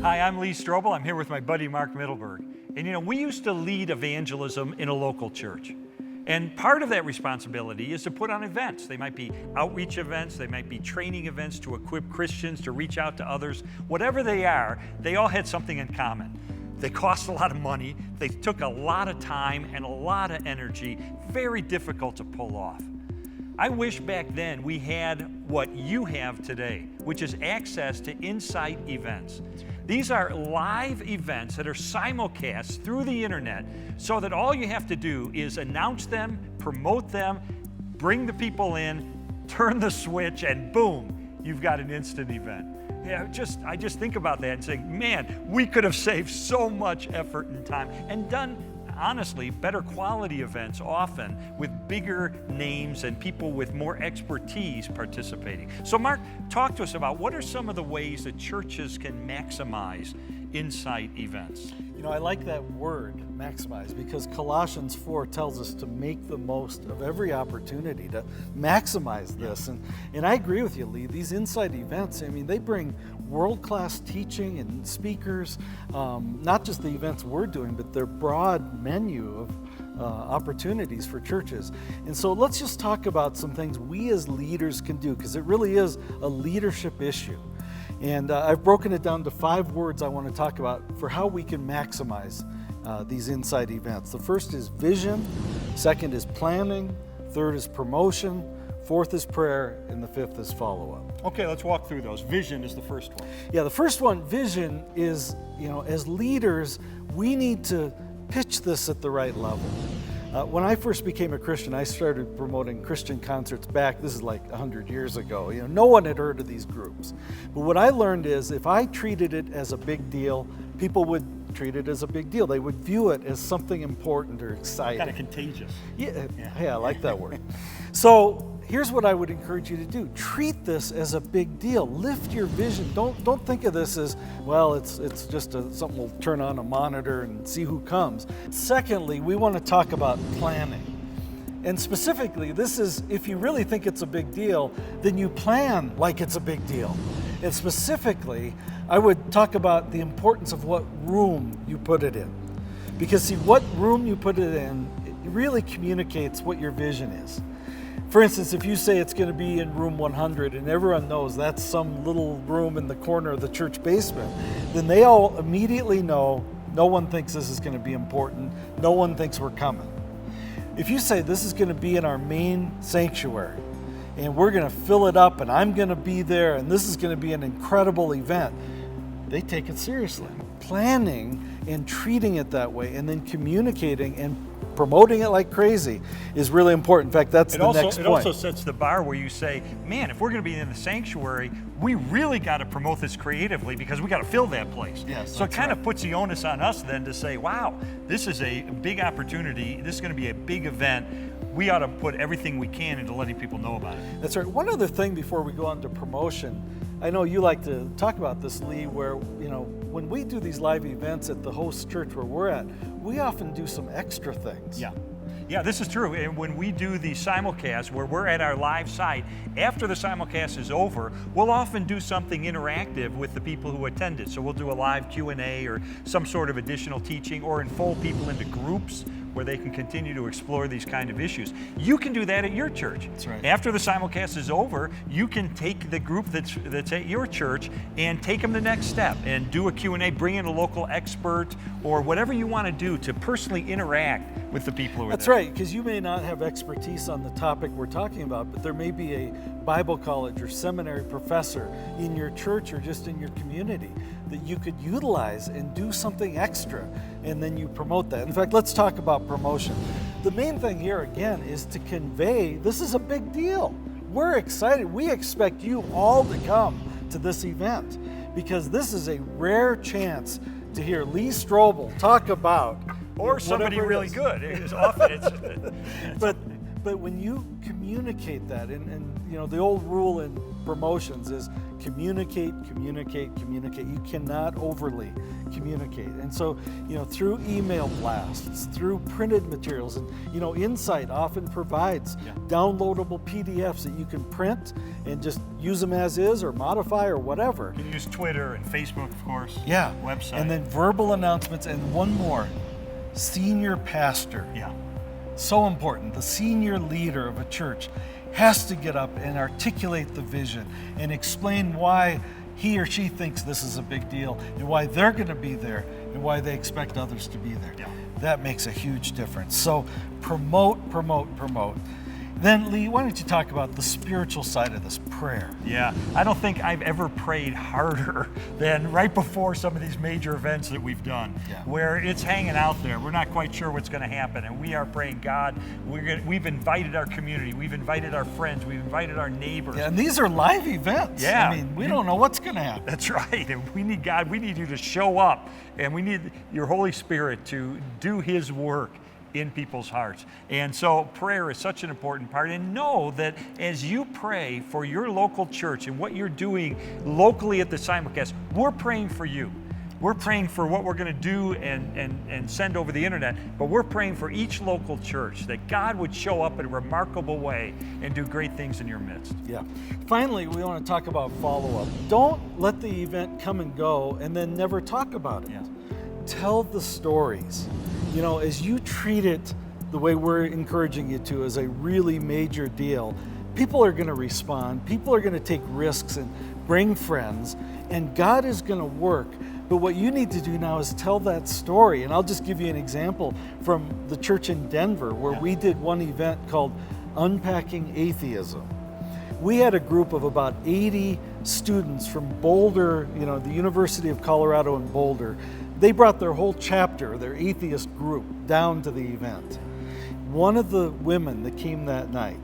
Hi, I'm Lee Strobel. I'm here with my buddy Mark Middleberg. And we used to lead evangelism in a local church. And part of that responsibility is to put on events. They might be outreach events, they might be training events to equip Christians to reach out to others. Whatever they are, they all had something in common. They cost a lot of money, they took a lot of time and a lot of energy, very difficult to pull off. I wish back then we had what you have today, which is access to Insight events. These are live events that are simulcast through the internet so that all you have to do is announce them, promote them, bring the people in, turn the switch, and boom, you've got an instant event. Yeah, I just think about that and say, man, we could have saved so much effort and time and done, honestly, better quality events often with bigger names and people with more expertise participating. So Mark, talk to us about what are some of the ways that churches can maximize Insight events? I like that word, maximize, because Colossians 4 tells us to make the most of every opportunity to maximize this. And I agree with you, Lee. These Insight events, they bring world-class teaching and speakers, not just the events we're doing, but their broad menu of opportunities for churches. And so let's just talk about some things we as leaders can do, because it really is a leadership issue. And I've broken it down to 5 words I want to talk about for how we can maximize these Insight events. The first is vision, second is planning, third is promotion, fourth is prayer, and the fifth is follow-up. Okay, let's walk through those. Vision is the first one. Yeah, the first one, vision, is, as leaders, we need to pitch this at the right level. When I first became a Christian, I started promoting Christian concerts back, this is like 100 years ago. No one had heard of these groups. But what I learned is if I treated it as a big deal, people would treat it as a big deal. They would view it as something important or exciting. Kind of contagious. Yeah, I like that word. So here's what I would encourage you to do. Treat this as a big deal. Lift your vision. Don't think of this as, well, it's just something we'll turn on a monitor and see who comes. Secondly, we want to talk about planning. And specifically, this is, if you really think it's a big deal, then you plan like it's a big deal. And specifically, I would talk about the importance of what room you put it in. Because see, what room you put it in, it really communicates what your vision is. For instance, if you say it's going to be in room 100 and everyone knows that's some little room in the corner of the church basement, then they all immediately know no one thinks this is going to be important, no one thinks we're coming. If you say this is going to be in our main sanctuary and we're going to fill it up and I'm going to be there and this is going to be an incredible event, they take it seriously. Planning and treating it that way and then communicating and promoting it like crazy is really important. In fact, that's the next point. It also sets the bar where you say, man, if we're going to be in the sanctuary, we really got to promote this creatively because we got to fill that place. Yes, so it kind of puts the onus on us then to say, wow, this is a big opportunity. This is going to be a big event. We ought to put everything we can into letting people know about it. That's right. One other thing before we go on to promotion, I know you like to talk about this, Lee, where, when we do these live events at the host church where we're at, we often do some extra things. Yeah, this is true. And when we do the simulcast where we're at our live site, after the simulcast is over, we'll often do something interactive with the people who attended. So we'll do a live Q&A or some sort of additional teaching or enfold people into groups where they can continue to explore these kind of issues. You can do that at your church. That's right. After the simulcast is over, you can take the group that's at your church and take them the next step and do a Q&A, bring in a local expert or whatever you want to do to personally interact with the people who are there. That's right, because you may not have expertise on the topic we're talking about, but there may be a Bible college or seminary professor in your church or just in your community that you could utilize and do something extra, and then you promote that. In fact, let's talk about promotion. The main thing here, again, is to convey this is a big deal. We're excited. We expect you all to come to this event because this is a rare chance to hear Lee Strobel talk about or somebody really good. It's often but when you communicate that, and the old rule in promotions is communicate, communicate, communicate. You cannot overly communicate. And so, through email blasts, through printed materials, and, Insight often provides downloadable PDFs that you can print and just use them as is or modify or whatever. You can use Twitter and Facebook, of course. Yeah. Website. And then verbal announcements, and one more, senior pastor. Yeah. So important. The senior leader of a church has to get up and articulate the vision and explain why he or she thinks this is a big deal and why they're going to be there and why they expect others to be there. Yeah. That makes a huge difference. So promote, promote, promote. Then, Lee, why don't you talk about the spiritual side of this, prayer? Yeah, I don't think I've ever prayed harder than right before some of these major events that we've done, where it's hanging out there. We're not quite sure what's going to happen, and we are praying, God, we've invited our community, we've invited our friends, we've invited our neighbors. Yeah, and these are live events. Yeah. I mean, we don't know what's going to happen. That's right, and we need God, we need you to show up, and we need your Holy Spirit to do His work in people's hearts. And so prayer is such an important part. And know that as you pray for your local church and what you're doing locally at the simulcast, we're praying for you. We're praying for what we're going to do and send over the internet, but we're praying for each local church that God would show up in a remarkable way and do great things in your midst. Yeah. Finally, we want to talk about follow-up. Don't let the event come and go and then never talk about it. Yeah. Tell the stories. As you treat it the way we're encouraging you to, as a really major deal, people are going to respond. People are going to take risks and bring friends, and God is going to work. But what you need to do now is tell that story. And I'll just give you an example from the church in Denver, where we did one event called Unpacking Atheism. We had a group of about 80 students from Boulder, the University of Colorado in Boulder. They brought their whole chapter, their atheist group, down to the event. One of the women that came that night,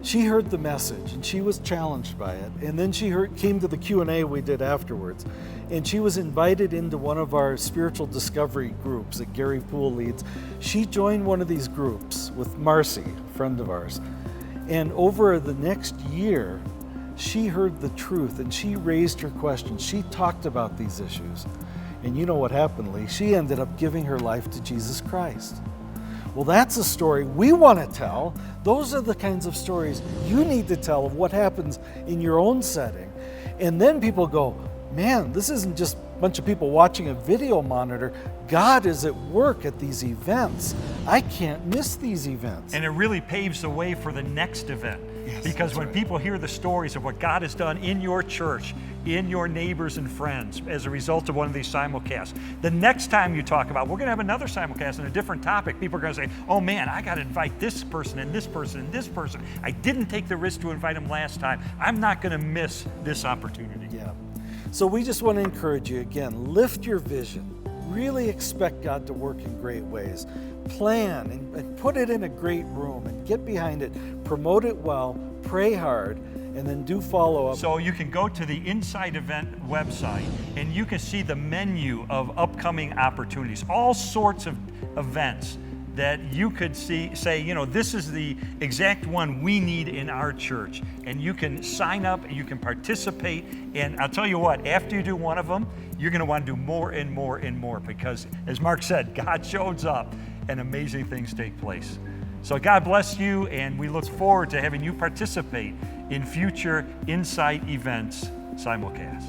she heard the message and she was challenged by it. And then she came to the Q&A we did afterwards. And she was invited into one of our spiritual discovery groups that Gary Poole leads. She joined one of these groups with Marcy, a friend of ours. And over the next year, she heard the truth and she raised her questions. She talked about these issues. And you know what happened, Lee? She ended up giving her life to Jesus Christ. Well, that's a story we want to tell. Those are the kinds of stories you need to tell of what happens in your own setting. And then people go, man, this isn't just a bunch of people watching a video monitor. God is at work at these events. I can't miss these events. And it really paves the way for the next event. Yes, because when right. people hear the stories of what God has done in your church, in your neighbors and friends as a result of one of these simulcasts, the next time you talk about, we're going to have another simulcast on a different topic, people are going to say, oh man, I got to invite this person and this person and this person. I didn't take the risk to invite them last time. I'm not going to miss this opportunity. Yeah. So we just want to encourage you again, lift your vision. Really expect God to work in great ways. Plan and put it in a great room and get behind it. Promote it well, pray hard, and then do follow up. So you can go to the Insight Event website and you can see the menu of upcoming opportunities, all sorts of events that you could say, this is the exact one we need in our church. And you can sign up, and you can participate. And I'll tell you what, after you do one of them, you're going to want to do more and more and more because, as Mark said, God shows up and amazing things take place. So God bless you, and we look forward to having you participate in future Insight events simulcasts.